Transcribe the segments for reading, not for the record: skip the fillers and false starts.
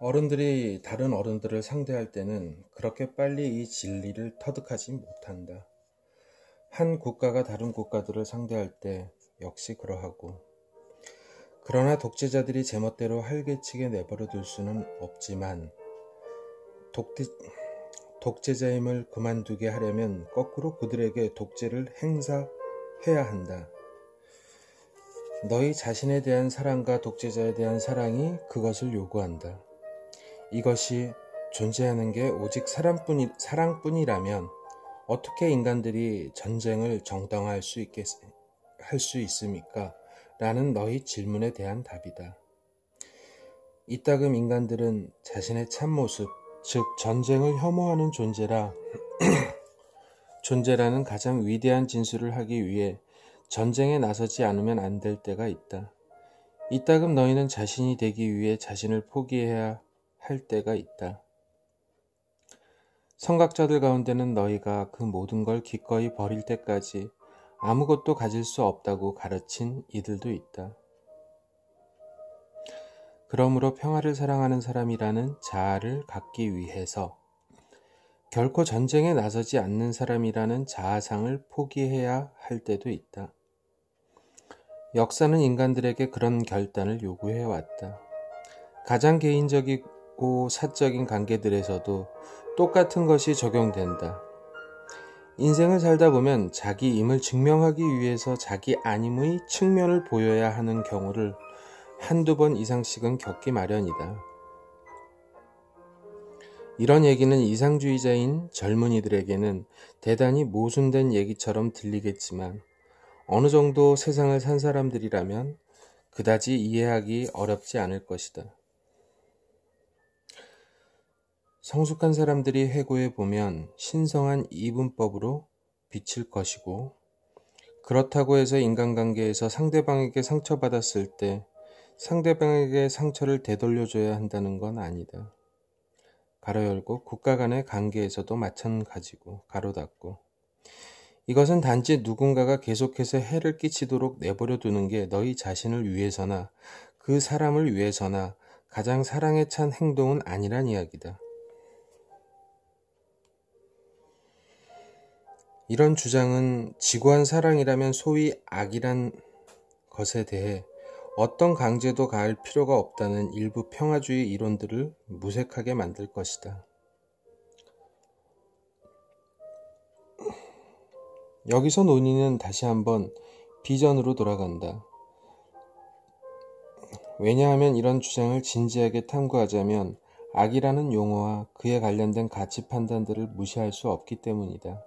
어른들이 다른 어른들을 상대할 때는 그렇게 빨리 이 진리를 터득하지 못한다. 한 국가가 다른 국가들을 상대할 때 역시 그러하고, 그러나 독재자들이 제멋대로 활개치게 내버려 둘 수는 없지만, 독재, 독재자임을 그만두게 하려면 거꾸로 그들에게 독재를 행사해야 한다. 너희 자신에 대한 사랑과 독재자에 대한 사랑이 그것을 요구한다. 이것이 존재하는 게 오직 사랑뿐이라면 어떻게 인간들이 전쟁을 정당화할 할 수 있습니까? 라는 너희 질문에 대한 답이다. 이따금 인간들은 자신의 참모습, 즉 전쟁을 혐오하는 존재라는 가장 위대한 진술을 하기 위해 전쟁에 나서지 않으면 안 될 때가 있다. 이따금 너희는 자신이 되기 위해 자신을 포기해야 할 때가 있다. 선각자들 가운데는 너희가 그 모든 걸 기꺼이 버릴 때까지 아무것도 가질 수 없다고 가르친 이들도 있다. 그러므로 평화를 사랑하는 사람이라는 자아를 갖기 위해서 결코 전쟁에 나서지 않는 사람이라는 자아상을 포기해야 할 때도 있다. 역사는 인간들에게 그런 결단을 요구해왔다. 가장 개인적이고 사적인 관계들에서도 똑같은 것이 적용된다. 인생을 살다 보면 자기임을 증명하기 위해서 자기 아님의 측면을 보여야 하는 경우를 한두 번 이상씩은 겪기 마련이다. 이런 얘기는 이상주의자인 젊은이들에게는 대단히 모순된 얘기처럼 들리겠지만 어느 정도 세상을 산 사람들이라면 그다지 이해하기 어렵지 않을 것이다. 성숙한 사람들이 회고해 보면 신성한 이분법으로 비칠 것이고, 그렇다고 해서 인간관계에서 상대방에게 상처받았을 때 상대방에게 상처를 되돌려줘야 한다는 건 아니다. 가로 열고 국가 간의 관계에서도 마찬가지고 가로 닫고, 이것은 단지 누군가가 계속해서 해를 끼치도록 내버려 두는 게 너희 자신을 위해서나 그 사람을 위해서나 가장 사랑에 찬 행동은 아니란 이야기다. 이런 주장은 지구한 사랑이라면 소위 악이란 것에 대해 어떤 강제도 가할 필요가 없다는 일부 평화주의 이론들을 무색하게 만들 것이다. 여기서 논의는 다시 한번 비전으로 돌아간다. 왜냐하면 이런 주장을 진지하게 탐구하자면 악이라는 용어와 그에 관련된 가치 판단들을 무시할 수 없기 때문이다.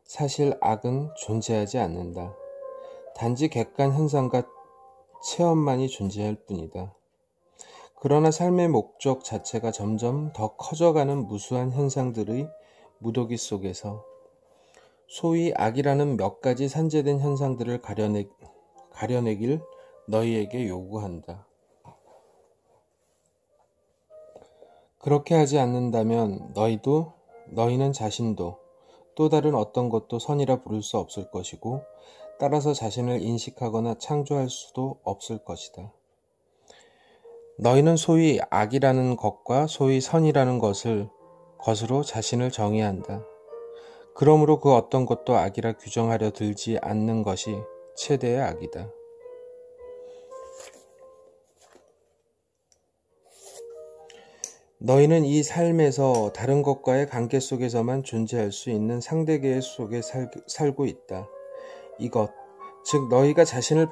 사실 악은 존재하지 않는다. 단지 객관 현상과 체험만이 존재할 뿐이다. 그러나 삶의 목적 자체가 점점 더 커져가는 무수한 현상들의 무더기 속에서 소위 악이라는 몇 가지 산재된 현상들을 가려내길 너희에게 요구한다. 그렇게 하지 않는다면 너희는 자신도 또 다른 어떤 것도 선이라 부를 수 없을 것이고, 따라서 자신을 인식하거나 창조할 수도 없을 것이다. 너희는 소위 악이라는 것과 소위 선이라는 것으로 자신을 정의한다. 그러므로 그 어떤 것도 악이라 규정하려 들지 않는 것이 최대의 악이다. 너희는 이 삶에서 다른 것과의 관계 속에서만 존재할 수 있는 상대계 속에 살고 있다. 이것, 즉 너희가 자신을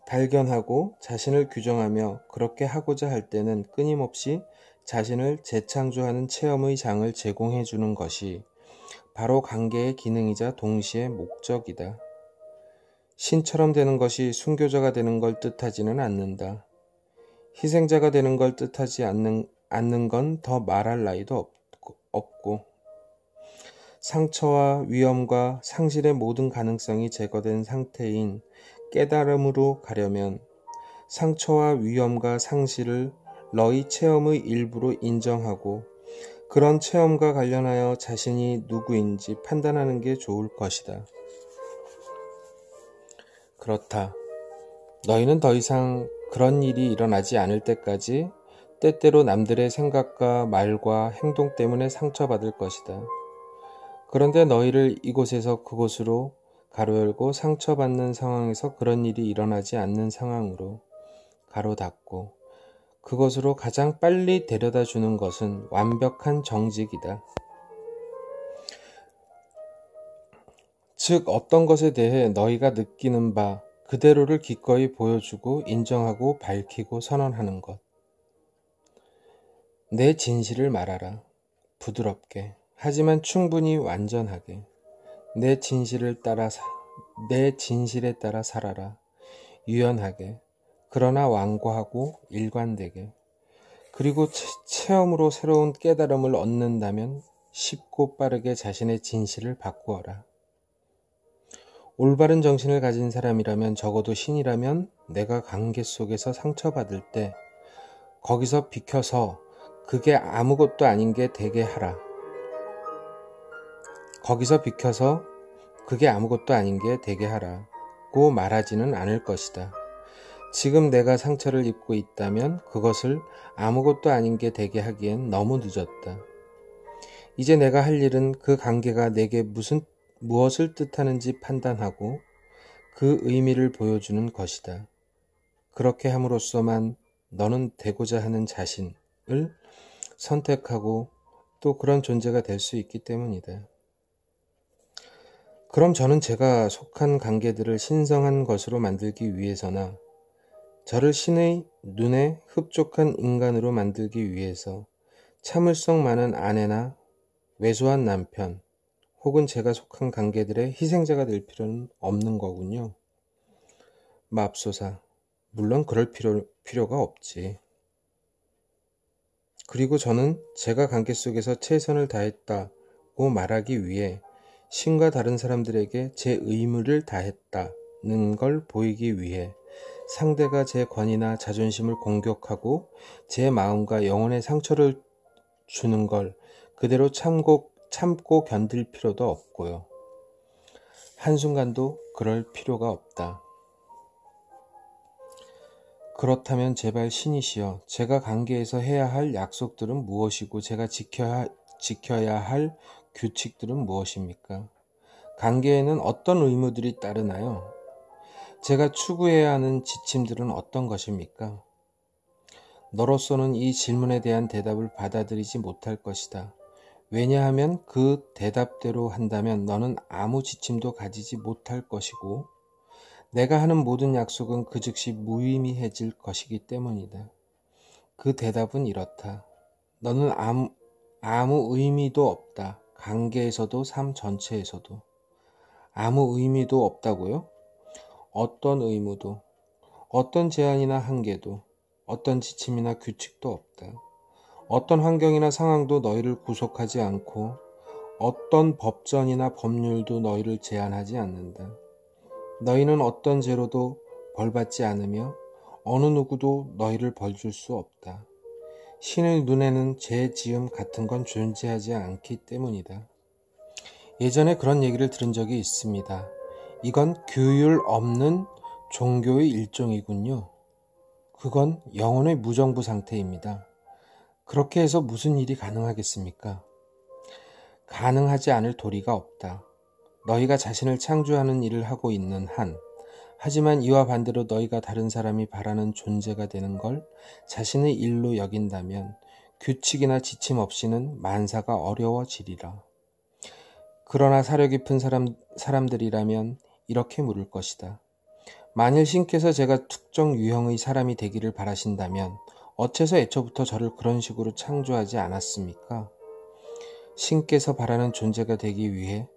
발견하고 자신을 규정하며 그렇게 하고자 할 때는 끊임없이 자신을 재창조하는 체험의 장을 제공해 주는 것이 바로 관계의 기능이자 동시에 목적이다. 신처럼 되는 것이 순교자가 되는 걸 뜻하지는 않는다. 희생자가 되는 걸 뜻하지 않는 건 더 말할 나위도 없고, 상처와 위험과 상실의 모든 가능성이 제거된 상태인 깨달음으로 가려면 상처와 위험과 상실을 너희 체험의 일부로 인정하고 그런 체험과 관련하여 자신이 누구인지 판단하는 게 좋을 것이다. 그렇다. 너희는 더 이상 그런 일이 일어나지 않을 때까지 때때로 남들의 생각과 말과 행동 때문에 상처받을 것이다. 그런데 너희를 이곳에서 그곳으로 가로 열고 상처받는 상황에서 그런 일이 일어나지 않는 상황으로 가로 닫고 그것으로 가장 빨리 데려다 주는 것은 완벽한 정직이다. 즉 어떤 것에 대해 너희가 느끼는 바 그대로를 기꺼이 보여주고 인정하고 밝히고 선언하는 것. 내 진실을 말하라. 부드럽게. 하지만 충분히 완전하게. 내 진실에 따라 살아라. 유연하게. 그러나 완고하고 일관되게. 그리고 체험으로 새로운 깨달음을 얻는다면 쉽고 빠르게 자신의 진실을 바꾸어라. 올바른 정신을 가진 사람이라면 적어도 신이라면 내가 관계 속에서 상처받을 때 거기서 비켜서 그게 아무것도 아닌 게 되게 하라. 거기서 비켜서 그게 아무것도 아닌 게 되게 하라고 말하지는 않을 것이다. 지금 내가 상처를 입고 있다면 그것을 아무것도 아닌 게 되게 하기엔 너무 늦었다. 이제 내가 할 일은 그 관계가 내게 무엇을 뜻하는지 판단하고 그 의미를 보여주는 것이다. 그렇게 함으로써만 너는 되고자 하는 자신을 선택하고 또 그런 존재가 될 수 있기 때문이다. 그럼 저는 제가 속한 관계들을 신성한 것으로 만들기 위해서나 저를 신의 눈에 흡족한 인간으로 만들기 위해서 참을성 많은 아내나 왜소한 남편 혹은 제가 속한 관계들의 희생자가 될 필요는 없는 거군요. 맙소사. 물론 그럴 필요가 없지. 그리고 저는 제가 관계 속에서 최선을 다했다고 말하기 위해 신과 다른 사람들에게 제 의무를 다했다는 걸 보이기 위해 상대가 제 권위나 자존심을 공격하고 제 마음과 영혼에 상처를 주는 걸 그대로 참고 견딜 필요도 없고요. 한순간도 그럴 필요가 없다. 그렇다면 제발 신이시여, 제가 관계에서 해야 할 약속들은 무엇이고 제가 지켜야 할 규칙들은 무엇입니까? 관계에는 어떤 의무들이 따르나요? 제가 추구해야 하는 지침들은 어떤 것입니까? 너로서는 이 질문에 대한 대답을 받아들이지 못할 것이다. 왜냐하면 그 대답대로 한다면 너는 아무 지침도 가지지 못할 것이고 내가 하는 모든 약속은 그 즉시 무의미해질 것이기 때문이다. 그 대답은 이렇다. 너는 아무 의미도 없다. 관계에서도 삶 전체에서도. 아무 의미도 없다고요? 어떤 의무도, 어떤 제한이나 한계도, 어떤 지침이나 규칙도 없다. 어떤 환경이나 상황도 너희를 구속하지 않고 어떤 법전이나 법률도 너희를 제한하지 않는다. 너희는 어떤 죄로도 벌받지 않으며 어느 누구도 너희를 벌줄 수 없다. 신의 눈에는 죄 지음 같은 건 존재하지 않기 때문이다. 예전에 그런 얘기를 들은 적이 있습니다. 이건 규율 없는 종교의 일종이군요. 그건 영혼의 무정부 상태입니다. 그렇게 해서 무슨 일이 가능하겠습니까? 가능하지 않을 도리가 없다. 너희가 자신을 창조하는 일을 하고 있는 한, 하지만 이와 반대로 너희가 다른 사람이 바라는 존재가 되는 걸 자신의 일로 여긴다면 규칙이나 지침 없이는 만사가 어려워지리라. 그러나 사려 깊은 사람들이라면 이렇게 물을 것이다. 만일 신께서 제가 특정 유형의 사람이 되기를 바라신다면 어째서 애초부터 저를 그런 식으로 창조하지 않았습니까? 신께서 바라는 존재가 되기 위해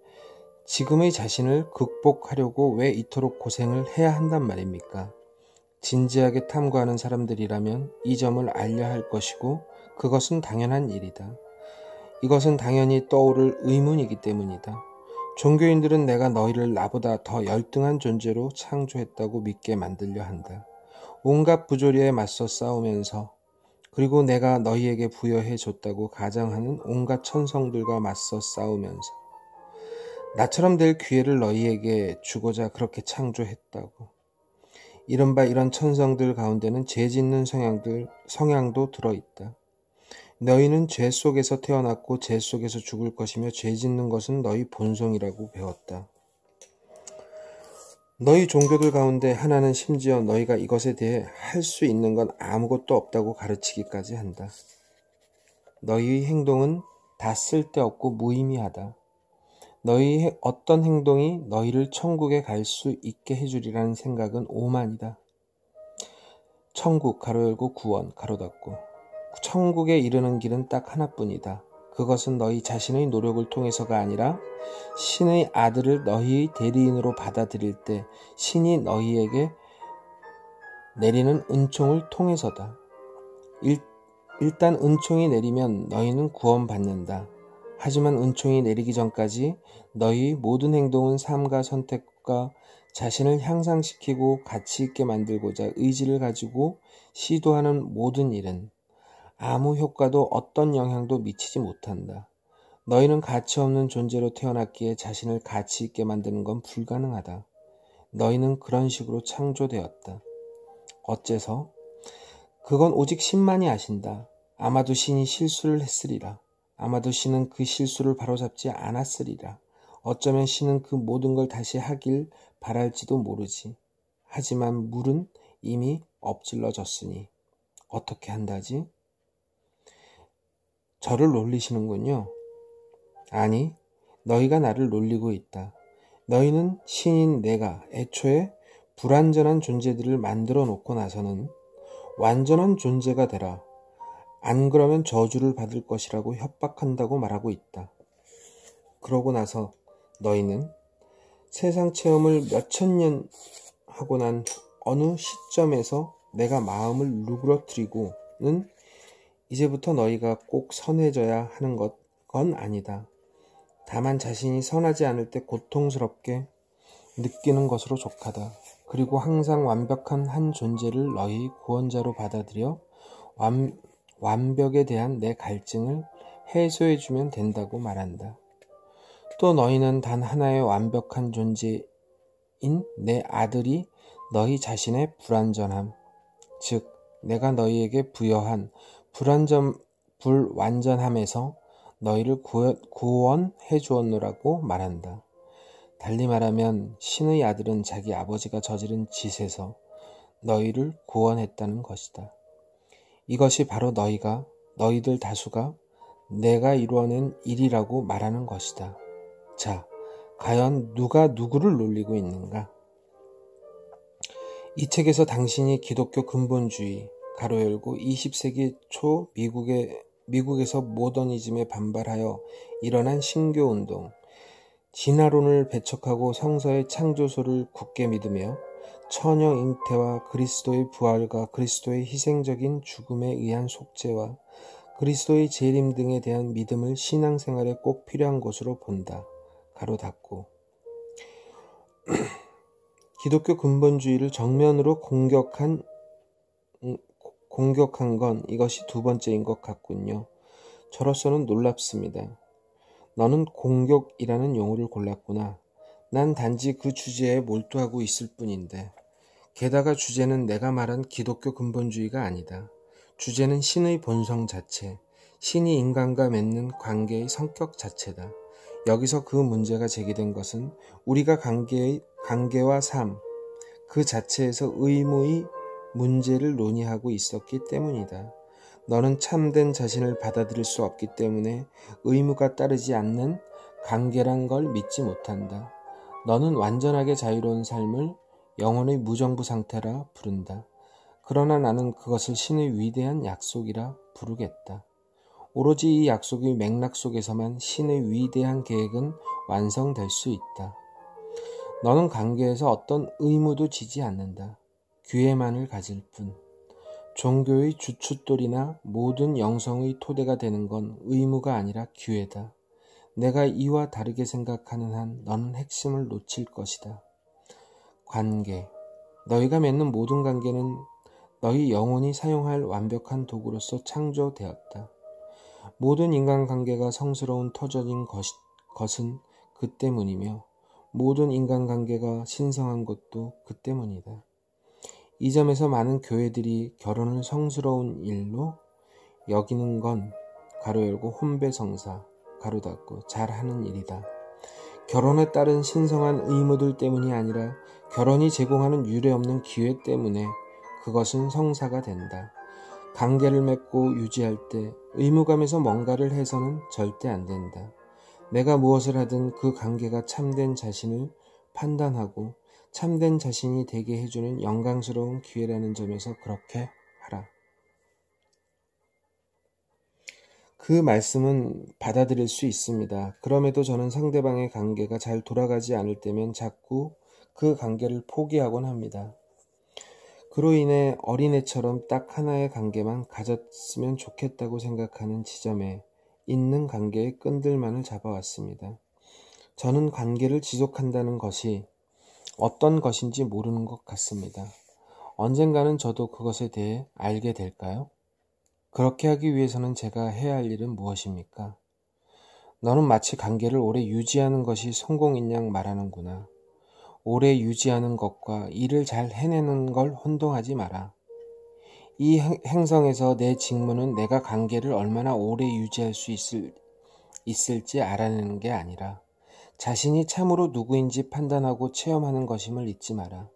지금의 자신을 극복하려고 왜 이토록 고생을 해야 한단 말입니까? 진지하게 탐구하는 사람들이라면 이 점을 알려 할 것이고 그것은 당연한 일이다. 이것은 당연히 떠오를 의문이기 때문이다. 종교인들은 내가 너희를 나보다 더 열등한 존재로 창조했다고 믿게 만들려 한다. 온갖 부조리에 맞서 싸우면서 그리고 내가 너희에게 부여해 줬다고 가장하는 온갖 천성들과 맞서 싸우면서 나처럼 될 기회를 너희에게 주고자 그렇게 창조했다고. 이른바 이런 천성들 가운데는 죄 짓는 성향도 들어있다. 너희는 죄 속에서 태어났고 죄 속에서 죽을 것이며 죄 짓는 것은 너희 본성이라고 배웠다. 너희 종교들 가운데 하나는 심지어 너희가 이것에 대해 할 수 있는 건 아무것도 없다고 가르치기까지 한다. 너희의 행동은 다 쓸데없고 무의미하다. 너희의 어떤 행동이 너희를 천국에 갈 수 있게 해주리라는 생각은 오만이다. 천국 가로 열고 구원 가로 닫고. 천국에 이르는 길은 딱 하나뿐이다. 그것은 너희 자신의 노력을 통해서가 아니라 신의 아들을 너희의 대리인으로 받아들일 때 신이 너희에게 내리는 은총을 통해서다. 일단 은총이 내리면 너희는 구원받는다. 하지만 은총이 내리기 전까지 너희 모든 행동은 삶과 선택과 자신을 향상시키고 가치 있게 만들고자 의지를 가지고 시도하는 모든 일은 아무 효과도 어떤 영향도 미치지 못한다. 너희는 가치 없는 존재로 태어났기에 자신을 가치 있게 만드는 건 불가능하다. 너희는 그런 식으로 창조되었다. 어째서? 그건 오직 신만이 아신다. 아마도 신이 실수를 했으리라. 아마도 신은 그 실수를 바로잡지 않았으리라. 어쩌면 신은 그 모든 걸 다시 하길 바랄지도 모르지. 하지만 물은 이미 엎질러졌으니 어떻게 한다지? 저를 놀리시는군요. 아니, 너희가 나를 놀리고 있다. 너희는 신인 내가 애초에 불완전한 존재들을 만들어 놓고 나서는 완전한 존재가 되라. 안 그러면 저주를 받을 것이라고 협박한다고 말하고 있다. 그러고 나서 너희는 세상 체험을 몇천 년 하고 난 어느 시점에서 내가 마음을 누그러뜨리고는 이제부터 너희가 꼭 선해져야 하는 건 아니다. 다만 자신이 선하지 않을 때 고통스럽게 느끼는 것으로 족하다. 그리고 항상 완벽한 한 존재를 너희 구원자로 받아들여 완벽에 대한 내 갈증을 해소해주면 된다고 말한다. 또 너희는 단 하나의 완벽한 존재인 내 아들이 너희 자신의 불완전함, 즉 내가 너희에게 부여한 불완전함에서 너희를 구원해 주었노라고 말한다. 달리 말하면 신의 아들은 자기 아버지가 저지른 짓에서 너희를 구원했다는 것이다. 이것이 바로 너희들 다수가 내가 이루어낸 일이라고 말하는 것이다. 자, 과연 누가 누구를 놀리고 있는가? 이 책에서 당신이 기독교 근본주의, 가로 열고 20세기 초 미국에서 모더니즘에 반발하여 일어난 신교운동, 진화론을 배척하고 성서의 창조소를 굳게 믿으며 처녀 잉태와 그리스도의 부활과 그리스도의 희생적인 죽음에 의한 속죄와 그리스도의 재림 등에 대한 믿음을 신앙생활에 꼭 필요한 것으로 본다. 가로 닫고. 기독교 근본주의를 정면으로 공격한 건 이것이 두 번째인 것 같군요. 저로서는 놀랍습니다. 너는 공격이라는 용어를 골랐구나. 난 단지 그 주제에 몰두하고 있을 뿐인데. 게다가 주제는 내가 말한 기독교 근본주의가 아니다. 주제는 신의 본성 자체, 신이 인간과 맺는 관계의 성격 자체다. 여기서 그 문제가 제기된 것은 우리가 관계와 삶, 그 자체에서 의무의 문제를 논의하고 있었기 때문이다. 너는 참된 자신을 받아들일 수 없기 때문에 의무가 따르지 않는 관계란 걸 믿지 못한다. 너는 완전하게 자유로운 삶을 영혼의 무정부 상태라 부른다. 그러나 나는 그것을 신의 위대한 약속이라 부르겠다. 오로지 이 약속의 맥락 속에서만 신의 위대한 계획은 완성될 수 있다. 너는 관계에서 어떤 의무도 지지 않는다. 기회만을 가질 뿐. 종교의 주춧돌이나 모든 영성의 토대가 되는 건 의무가 아니라 기회다. 내가 이와 다르게 생각하는 한 너는 핵심을 놓칠 것이다. 관계. 너희가 맺는 모든 관계는 너희 영혼이 사용할 완벽한 도구로서 창조되었다. 모든 인간관계가 성스러운 터전인 것은 그 때문이며 모든 인간관계가 신성한 것도 그 때문이다. 이 점에서 많은 교회들이 결혼을 성스러운 일로 여기는 건 가로 열고 혼배성사 가로 닫고 잘하는 일이다. 결혼에 따른 신성한 의무들 때문이 아니라 결혼이 제공하는 유례없는 기회 때문에 그것은 성사가 된다. 관계를 맺고 유지할 때 의무감에서 뭔가를 해서는 절대 안 된다. 내가 무엇을 하든 그 관계가 참된 자신을 판단하고 참된 자신이 되게 해주는 영광스러운 기회라는 점에서 그렇게 하라. 그 말씀은 받아들일 수 있습니다. 그럼에도 저는 상대방의 관계가 잘 돌아가지 않을 때면 자꾸 그 관계를 포기하곤 합니다. 그로 인해 어린애처럼 딱 하나의 관계만 가졌으면 좋겠다고 생각하는 지점에 있는 관계의 끈들만을 잡아왔습니다. 저는 관계를 지속한다는 것이 어떤 것인지 모르는 것 같습니다. 언젠가는 저도 그것에 대해 알게 될까요? 그렇게 하기 위해서는 제가 해야 할 일은 무엇입니까? 너는 마치 관계를 오래 유지하는 것이 성공인 양 말하는구나. 오래 유지하는 것과 일을 잘 해내는 걸 혼동하지 마라. 이 행성에서 내 직무는 내가 관계를 얼마나 오래 유지할 수 있을지 알아내는 게 아니라 자신이 참으로 누구인지 판단하고 체험하는 것임을 잊지 마라.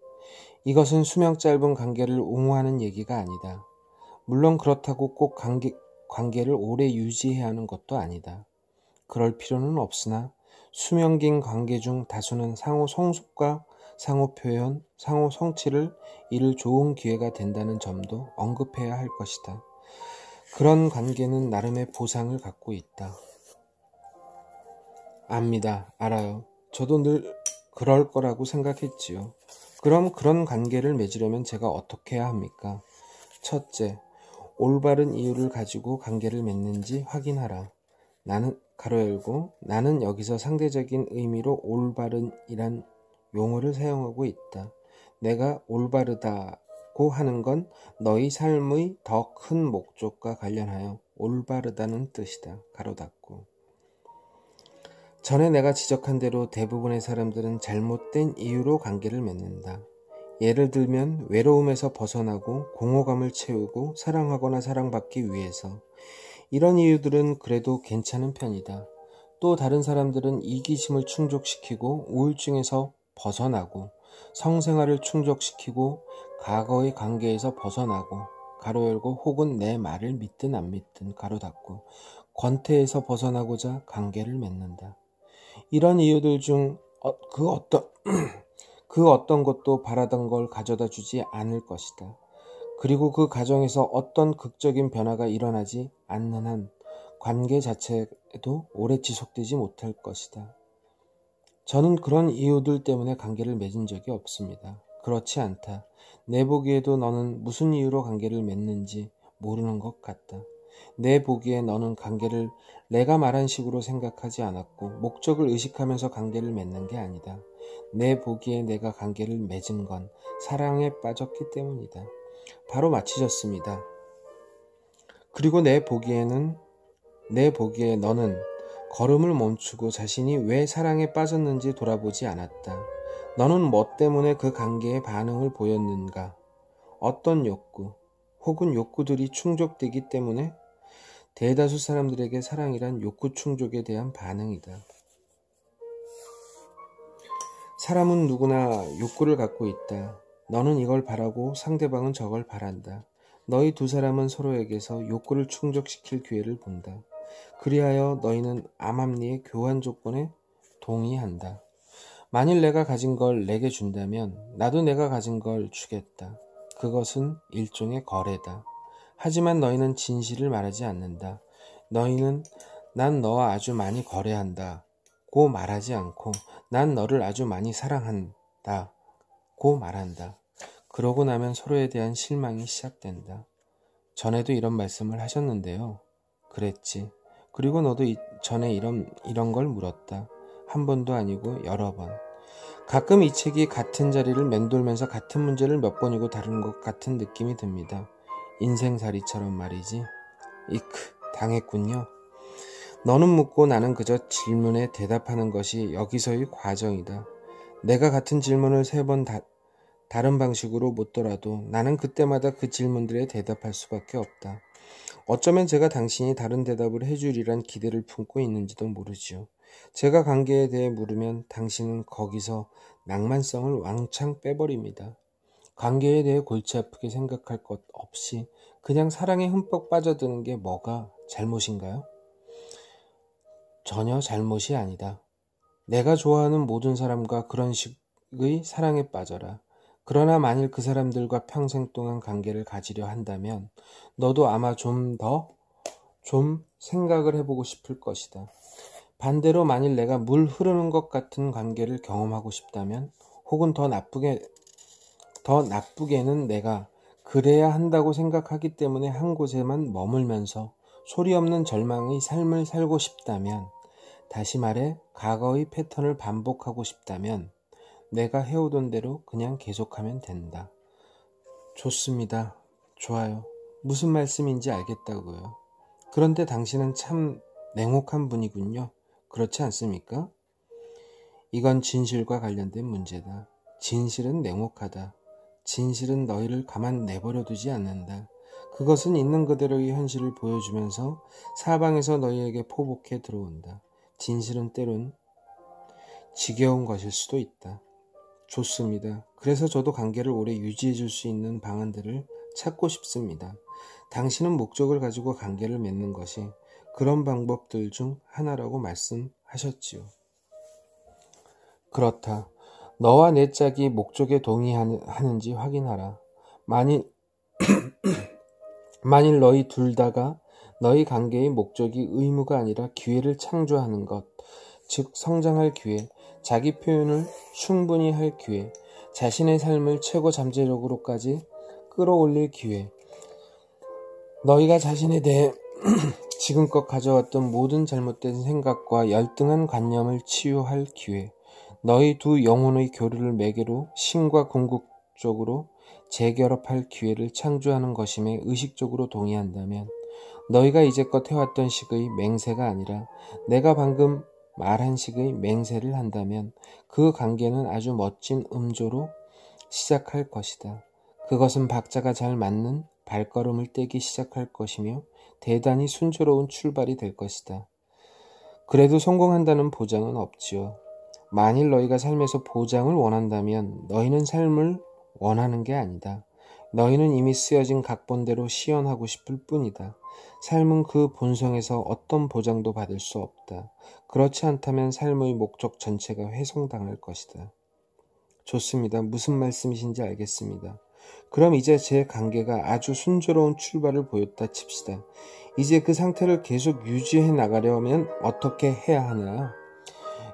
이것은 수명 짧은 관계를 옹호하는 얘기가 아니다. 물론 그렇다고 꼭 관계를 오래 유지해야 하는 것도 아니다. 그럴 필요는 없으나 수명 긴 관계 중 다수는 상호 성숙과 상호 표현, 상호 성취를 이룰 좋은 기회가 된다는 점도 언급해야 할 것이다. 그런 관계는 나름의 보상을 갖고 있다. 압니다. 알아요. 저도 늘 그럴 거라고 생각했지요. 그럼 그런 관계를 맺으려면 제가 어떻게 해야 합니까? 첫째, 올바른 이유를 가지고 관계를 맺는지 확인하라. 나는 여기서 상대적인 의미로 올바른이란 용어를 사용하고 있다. 내가 올바르다고 하는 건 너희 삶의 더 큰 목적과 관련하여 올바르다는 뜻이다. 가로 닫고. 전에 내가 지적한 대로 대부분의 사람들은 잘못된 이유로 관계를 맺는다. 예를 들면 외로움에서 벗어나고 공허감을 채우고 사랑하거나 사랑받기 위해서. 이런 이유들은 그래도 괜찮은 편이다. 또 다른 사람들은 이기심을 충족시키고 우울증에서 벗어나고 성생활을 충족시키고 과거의 관계에서 벗어나고 가로 열고 혹은 내 말을 믿든 안 믿든 가로 닫고 권태에서 벗어나고자 관계를 맺는다. 이런 이유들 중 그 어떤 것도 바라던 걸 가져다 주지 않을 것이다. 그리고 그 과정에서 어떤 극적인 변화가 일어나지 않는 한 관계 자체도 오래 지속되지 못할 것이다. 저는 그런 이유들 때문에 관계를 맺은 적이 없습니다. 그렇지 않다. 내 보기에도 너는 무슨 이유로 관계를 맺는지 모르는 것 같다. 내 보기에 너는 관계를 내가 말한 식으로 생각하지 않았고 목적을 의식하면서 관계를 맺는 게 아니다. 내 보기에 내가 관계를 맺은 건 사랑에 빠졌기 때문이다. 바로 맞히셨습니다. 그리고 내 보기에 너는 걸음을 멈추고 자신이 왜 사랑에 빠졌는지 돌아보지 않았다. 너는 뭐 때문에 그 관계에 반응을 보였는가? 어떤 욕구, 혹은 욕구들이 충족되기 때문에 대다수 사람들에게 사랑이란 욕구 충족에 대한 반응이다. 사람은 누구나 욕구를 갖고 있다. 너는 이걸 바라고 상대방은 저걸 바란다. 너희 두 사람은 서로에게서 욕구를 충족시킬 기회를 본다. 그리하여 너희는 암암리의 교환 조건에 동의한다. 만일 내가 가진 걸 내게 준다면 나도 내가 가진 걸 주겠다. 그것은 일종의 거래다. 하지만 너희는 진실을 말하지 않는다. 너희는 난 너와 아주 많이 거래한다 고 말하지 않고 난 너를 아주 많이 사랑한다 고 말한다. 그러고 나면 서로에 대한 실망이 시작된다. 전에도 이런 말씀을 하셨는데요. 그랬지. 그리고 너도 전에 이런 걸 물었다. 한 번도 아니고 여러 번. 가끔 이 책이 같은 자리를 맴돌면서 같은 문제를 몇 번이고 다루는 것 같은 느낌이 듭니다. 인생살이처럼 말이지. 이크, 당했군요. 너는 묻고 나는 그저 질문에 대답하는 것이 여기서의 과정이다. 내가 같은 질문을 다른 방식으로 묻더라도 나는 그때마다 그 질문들에 대답할 수밖에 없다. 어쩌면 제가 당신이 다른 대답을 해주리란 기대를 품고 있는지도 모르지요. 제가 관계에 대해 물으면 당신은 거기서 낭만성을 왕창 빼버립니다. 관계에 대해 골치 아프게 생각할 것 없이 그냥 사랑에 흠뻑 빠져드는 게 뭐가 잘못인가요? 전혀 잘못이 아니다. 내가 좋아하는 모든 사람과 그런 식의 사랑에 빠져라. 그러나 만일 그 사람들과 평생 동안 관계를 가지려 한다면 너도 아마 좀 생각을 해보고 싶을 것이다. 반대로 만일 내가 물 흐르는 것 같은 관계를 경험하고 싶다면 혹은 더 나쁘게는 내가 그래야 한다고 생각하기 때문에 한 곳에만 머물면서 소리 없는 절망의 삶을 살고 싶다면, 다시 말해 과거의 패턴을 반복하고 싶다면 내가 해오던 대로 그냥 계속하면 된다. 좋습니다. 좋아요. 무슨 말씀인지 알겠다고요. 그런데 당신은 참 냉혹한 분이군요. 그렇지 않습니까? 이건 진실과 관련된 문제다. 진실은 냉혹하다. 진실은 너희를 가만 내버려 두지 않는다. 그것은 있는 그대로의 현실을 보여주면서 사방에서 너희에게 포복해 들어온다. 진실은 때론 지겨운 것일 수도 있다. 좋습니다. 그래서 저도 관계를 오래 유지해 줄 수 있는 방안들을 찾고 싶습니다. 당신은 목적을 가지고 관계를 맺는 것이 그런 방법들 중 하나라고 말씀하셨지요. 그렇다. 너와 내 짝이 목적에 동의하는지 확인하라. 만일 너희 둘 다가 너희 관계의 목적이 의무가 아니라 기회를 창조하는 것, 즉 성장할 기회, 자기 표현을 충분히 할 기회, 자신의 삶을 최고 잠재력으로까지 끌어올릴 기회, 너희가 자신에 대해 지금껏 가져왔던 모든 잘못된 생각과 열등한 관념을 치유할 기회, 너희 두 영혼의 교류를 매개로 신과 궁극적으로 재결합할 기회를 창조하는 것임에 의식적으로 동의한다면 너희가 이제껏 해왔던 식의 맹세가 아니라 내가 방금 말한 식의 맹세를 한다면 그 관계는 아주 멋진 음조로 시작할 것이다. 그것은 박자가 잘 맞는 발걸음을 떼기 시작할 것이며 대단히 순조로운 출발이 될 것이다. 그래도 성공한다는 보장은 없지요. 만일 너희가 삶에서 보장을 원한다면 너희는 삶을 원하는 게 아니다. 너희는 이미 쓰여진 각본대로 시연하고 싶을 뿐이다. 삶은 그 본성에서 어떤 보장도 받을 수 없다. 그렇지 않다면 삶의 목적 전체가 훼손당할 것이다. 좋습니다. 무슨 말씀이신지 알겠습니다. 그럼 이제 제 관계가 아주 순조로운 출발을 보였다 칩시다. 이제 그 상태를 계속 유지해 나가려면 어떻게 해야 하나?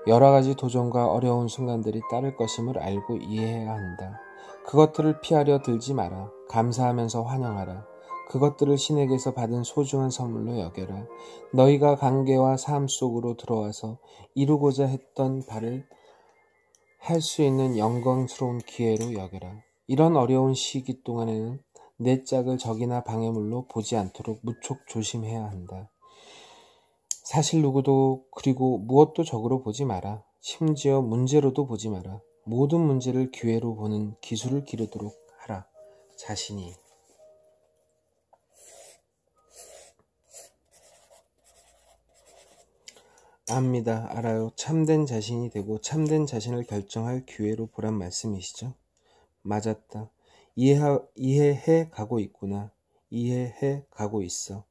여러 가지 도전과 어려운 순간들이 따를 것임을 알고 이해해야 한다. 그것들을 피하려 들지 마라. 감사하면서 환영하라. 그것들을 신에게서 받은 소중한 선물로 여겨라. 너희가 관계와 삶 속으로 들어와서 이루고자 했던 바를 할 수 있는 영광스러운 기회로 여겨라. 이런 어려운 시기 동안에는 내 짝을 적이나 방해물로 보지 않도록 무척 조심해야 한다. 사실 누구도 그리고 무엇도 적으로 보지 마라. 심지어 문제로도 보지 마라. 모든 문제를 기회로 보는 기술을 기르도록 하라. 자신이. 압니다. 알아요. 참된 자신이 되고 참된 자신을 결정할 기회로 보란 말씀이시죠? 맞았다. 이해해 가고 있구나. 이해해 가고 있어.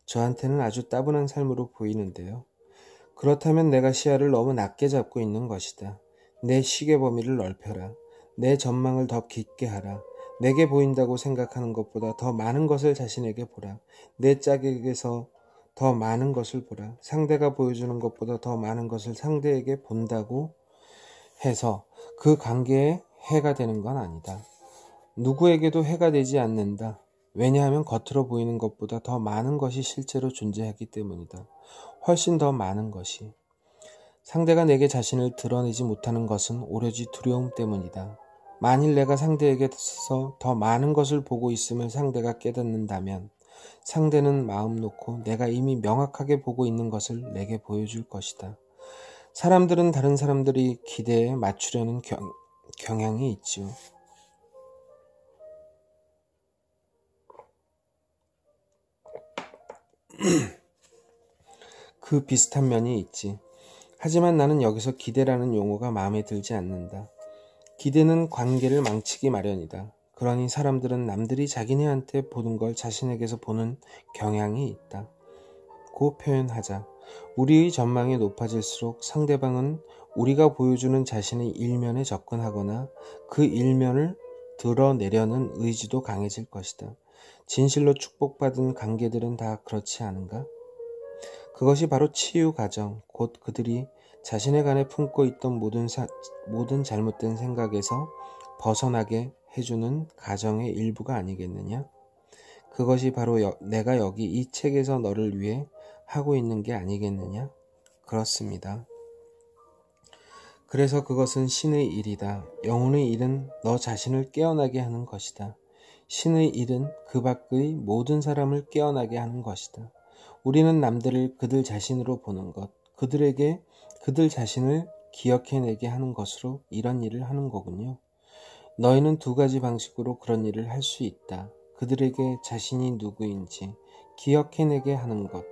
저한테는 아주 따분한 삶으로 보이는데요. 그렇다면 내가 시야를 너무 낮게 잡고 있는 것이다. 내 시계 범위를 넓혀라. 내 전망을 더 깊게 하라. 내게 보인다고 생각하는 것보다 더 많은 것을 자신에게 보라. 내 짝에게서 더 많은 것을 보라. 상대가 보여주는 것보다 더 많은 것을 상대에게 본다고 해서 그 관계에 해가 되는 건 아니다. 누구에게도 해가 되지 않는다. 왜냐하면 겉으로 보이는 것보다 더 많은 것이 실제로 존재하기 때문이다. 훨씬 더 많은 것이. 상대가 내게 자신을 드러내지 못하는 것은 오로지 두려움 때문이다. 만일 내가 상대에게서 더 많은 것을 보고 있음을 상대가 깨닫는다면 상대는 마음 놓고 내가 이미 명확하게 보고 있는 것을 내게 보여줄 것이다. 사람들은 다른 사람들이 기대에 맞추려는 경향이 있지요. 그 비슷한 면이 있지. 하지만 나는 여기서 기대라는 용어가 마음에 들지 않는다. 기대는 관계를 망치기 마련이다. 그러니 사람들은 남들이 자기네한테 보는 걸 자신에게서 보는 경향이 있다. 고 표현하자. 우리의 전망이 높아질수록 상대방은 우리가 보여주는 자신의 일면에 접근하거나 그 일면을 드러내려는 의지도 강해질 것이다. 진실로 축복받은 관계들은 다 그렇지 않은가? 그것이 바로 치유 과정, 곧 그들이 자신에 관해 품고 있던 모든 잘못된 생각에서 벗어나게 해주는 과정의 일부가 아니겠느냐? 그것이 바로 내가 여기 이 책에서 너를 위해 하고 있는 게 아니겠느냐? 그렇습니다. 그래서 그것은 신의 일이다. 영혼의 일은 너 자신을 깨어나게 하는 것이다. 신의 일은 그 밖의 모든 사람을 깨어나게 하는 것이다. 우리는 남들을 그들 자신으로 보는 것, 그들에게 그들 자신을 기억해내게 하는 것으로 이런 일을 하는 거군요. 너희는 두 가지 방식으로 그런 일을 할 수 있다. 그들에게 자신이 누구인지 기억해내게 하는 것,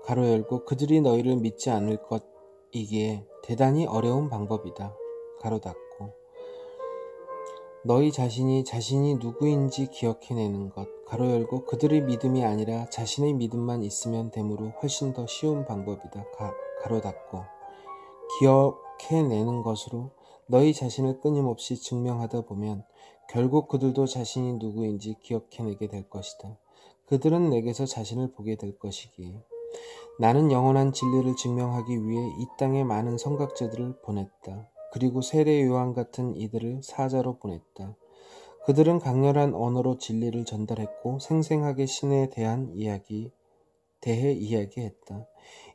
가로 열고 그들이 너희를 믿지 않을 것이기에 대단히 어려운 방법이다. 가로 닫고 너희 자신이 누구인지 기억해내는 것, 가로 열고 그들의 믿음이 아니라 자신의 믿음만 있으면 되므로 훨씬 더 쉬운 방법이다. 가로 닫고 기억해내는 것으로 너희 자신을 끊임없이 증명하다 보면 결국 그들도 자신이 누구인지 기억해내게 될 것이다. 그들은 내게서 자신을 보게 될 것이기에. 나는 영원한 진리를 증명하기 위해 이 땅에 많은 선각자들을 보냈다. 그리고 세례 요한 같은 이들을 사자로 보냈다. 그들은 강렬한 언어로 진리를 전달했고 생생하게 신에 대해 이야기했다.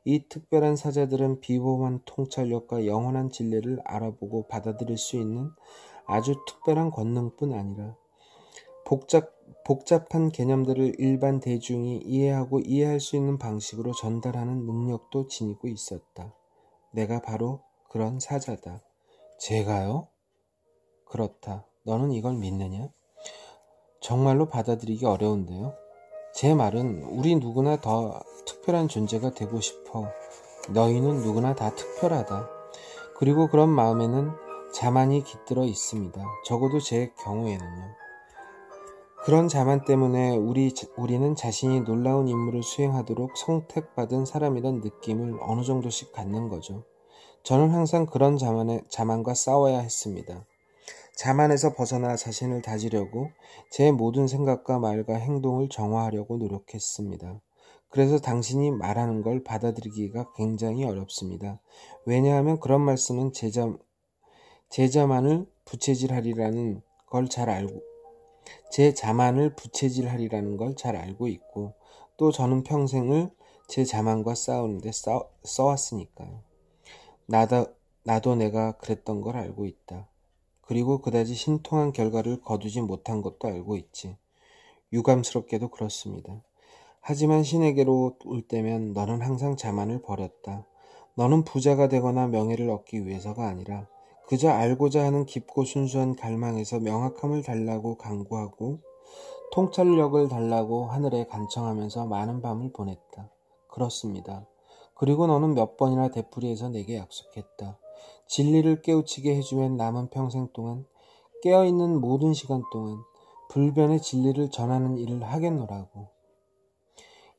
이 특별한 사자들은 비범한 통찰력과 영원한 진리를 알아보고 받아들일 수 있는 아주 특별한 권능뿐 아니라 복잡한 개념들을 일반 대중이 이해하고 이해할 수 있는 방식으로 전달하는 능력도 지니고 있었다. 내가 바로 그런 사자다. 제가요? 그렇다. 너는 이걸 믿느냐? 정말로 받아들이기 어려운데요. 제 말은 우리 누구나 더 특별한 존재가 되고 싶어. 너희는 누구나 다 특별하다. 그리고 그런 마음에는 자만이 깃들어 있습니다. 적어도 제 경우에는요. 그런 자만 때문에 우리는 자신이 놀라운 임무를 수행하도록 선택받은 사람이란 느낌을 어느 정도씩 갖는 거죠. 저는 항상 그런 자만과 싸워야 했습니다. 자만에서 벗어나 자신을 다지려고 제 모든 생각과 말과 행동을 정화하려고 노력했습니다. 그래서 당신이 말하는 걸 받아들이기가 굉장히 어렵습니다. 왜냐하면 그런 말씀은 제 자만을 부채질하리라는 걸 잘 알고 있고 또 저는 평생을 제 자만과 싸우는데 써왔으니까요. 나도 내가 그랬던 걸 알고 있다. 그리고 그다지 신통한 결과를 거두지 못한 것도 알고 있지. 유감스럽게도 그렇습니다. 하지만 신에게로 올 때면 너는 항상 자만을 버렸다. 너는 부자가 되거나 명예를 얻기 위해서가 아니라 그저 알고자 하는 깊고 순수한 갈망에서 명확함을 달라고 간구하고 통찰력을 달라고 하늘에 간청하면서 많은 밤을 보냈다. 그렇습니다. 그리고 너는 몇 번이나 되풀이해서 내게 약속했다. 진리를 깨우치게 해주면 남은 평생 동안 깨어있는 모든 시간 동안 불변의 진리를 전하는 일을 하겠노라고.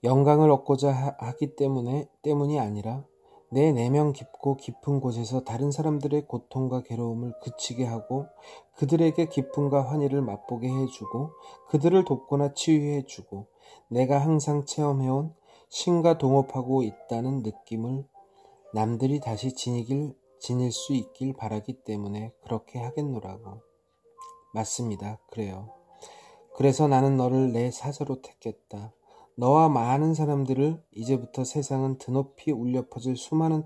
영광을 얻고자 하기 때문이 아니라 내 내면 깊고 깊은 곳에서 다른 사람들의 고통과 괴로움을 그치게 하고 그들에게 기쁨과 환희를 맛보게 해주고 그들을 돕거나 치유해주고 내가 항상 체험해온 신과 동업하고 있다는 느낌을 남들이 다시 지닐 수 있길 바라기 때문에 그렇게 하겠노라고. 맞습니다. 그래요. 그래서 나는 너를 내 사자로 택했다. 너와 많은 사람들을 이제부터 세상은 드높이 울려 퍼질 수많은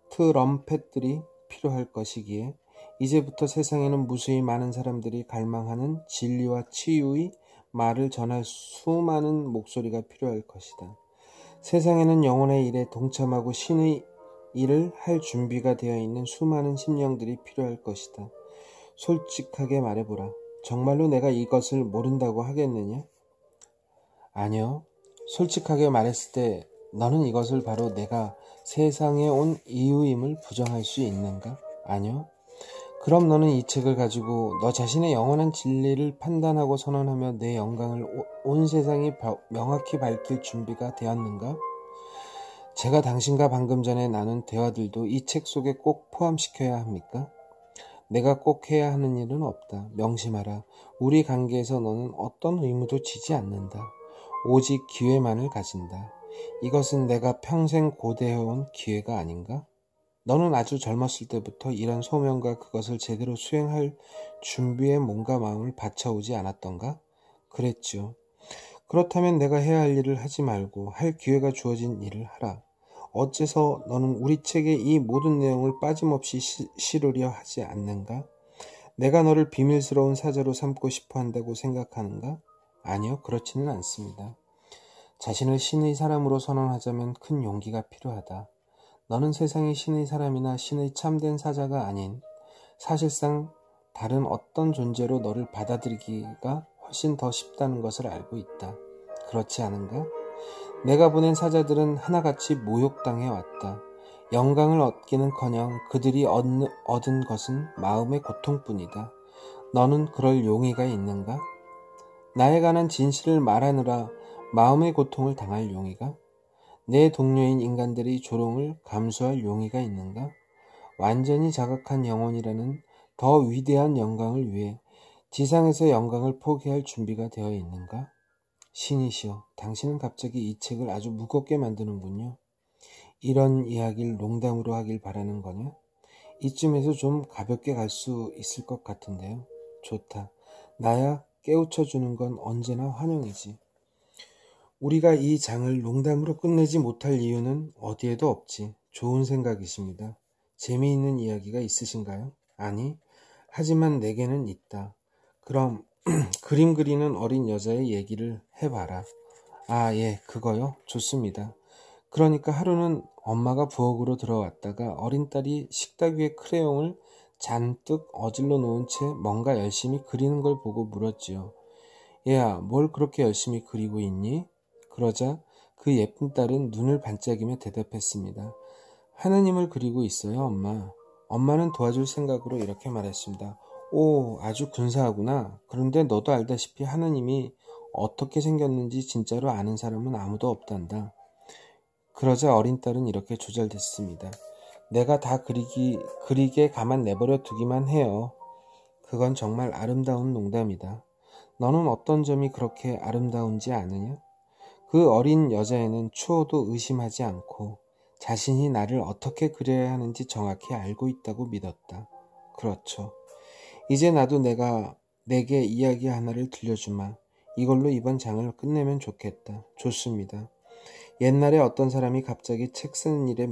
트럼펫들이 필요할 것이기에 이제부터 세상에는 무수히 많은 사람들이 갈망하는 진리와 치유의 말을 전할 수많은 목소리가 필요할 것이다. 세상에는 영혼의 일에 동참하고 신의 일을 할 준비가 되어 있는 수많은 심령들이 필요할 것이다. 솔직하게 말해보라. 정말로 내가 이것을 모른다고 하겠느냐? 아니요. 솔직하게 말했을 때 너는 이것을 바로 내가 세상에 온 이유임을 부정할 수 있는가? 아니요. 그럼 너는 이 책을 가지고 너 자신의 영원한 진리를 판단하고 선언하며 내 영광을 온 세상이 명확히 밝힐 준비가 되었는가? 제가 당신과 방금 전에 나눈 대화들도 이 책 속에 꼭 포함시켜야 합니까? 내가 꼭 해야 하는 일은 없다. 명심하라. 우리 관계에서 너는 어떤 의무도 지지 않는다. 오직 기회만을 가진다. 이것은 내가 평생 고대해온 기회가 아닌가? 너는 아주 젊었을 때부터 이런 소명과 그것을 제대로 수행할 준비에 몸과 마음을 바쳐오지 않았던가? 그랬죠. 그렇다면 내가 해야 할 일을 하지 말고 할 기회가 주어진 일을 하라. 어째서 너는 우리 책의 이 모든 내용을 빠짐없이 실으려 하지 않는가? 내가 너를 비밀스러운 사자로 삼고 싶어 한다고 생각하는가? 아니요, 그렇지는 않습니다. 자신을 신의 사람으로 선언하자면 큰 용기가 필요하다. 너는 세상의 신의 사람이나 신의 참된 사자가 아닌 사실상 다른 어떤 존재로 너를 받아들이기가 훨씬 더 쉽다는 것을 알고 있다. 그렇지 않은가? 내가 보낸 사자들은 하나같이 모욕당해 왔다. 영광을 얻기는커녕 그들이 얻은 것은 마음의 고통뿐이다. 너는 그럴 용의가 있는가? 나에 관한 진실을 말하느라 마음의 고통을 당할 용의가? 내 동료인 인간들의 조롱을 감수할 용의가 있는가? 완전히 자각한 영혼이라는 더 위대한 영광을 위해 지상에서 영광을 포기할 준비가 되어 있는가? 신이시여, 당신은 갑자기 이 책을 아주 무겁게 만드는군요. 이런 이야기를 농담으로 하길 바라는 거냐? 이쯤에서 좀 가볍게 갈 수 있을 것 같은데요. 좋다. 나야 깨우쳐주는 건 언제나 환영이지. 우리가 이 장을 농담으로 끝내지 못할 이유는 어디에도 없지. 좋은 생각이십니다. 재미있는 이야기가 있으신가요? 아니, 하지만 내게는 있다. 그럼 그림 그리는 어린 여자의 얘기를 해봐라. 아, 예, 그거요? 좋습니다. 그러니까 하루는 엄마가 부엌으로 들어왔다가 어린 딸이 식탁 위에 크레용을 잔뜩 어질러 놓은 채 뭔가 열심히 그리는 걸 보고 물었지요. 얘야, 뭘 그렇게 열심히 그리고 있니? 그러자 그 예쁜 딸은 눈을 반짝이며 대답했습니다. 하느님을 그리고 있어요, 엄마. 엄마는 도와줄 생각으로 이렇게 말했습니다. 오, 아주 근사하구나. 그런데 너도 알다시피 하느님이 어떻게 생겼는지 진짜로 아는 사람은 아무도 없단다. 그러자 어린 딸은 이렇게 조잘됐습니다. 내가 다 그리게 가만 내버려 두기만 해요. 그건 정말 아름다운 농담이다. 너는 어떤 점이 그렇게 아름다운지 아느냐? 그 어린 여자애는 추호도 의심하지 않고 자신이 나를 어떻게 그려야 하는지 정확히 알고 있다고 믿었다. 그렇죠. 이제 나도 내게 이야기 하나를 들려주마. 이걸로 이번 장을 끝내면 좋겠다. 좋습니다. 옛날에 어떤 사람이 갑자기 책 쓰는 일에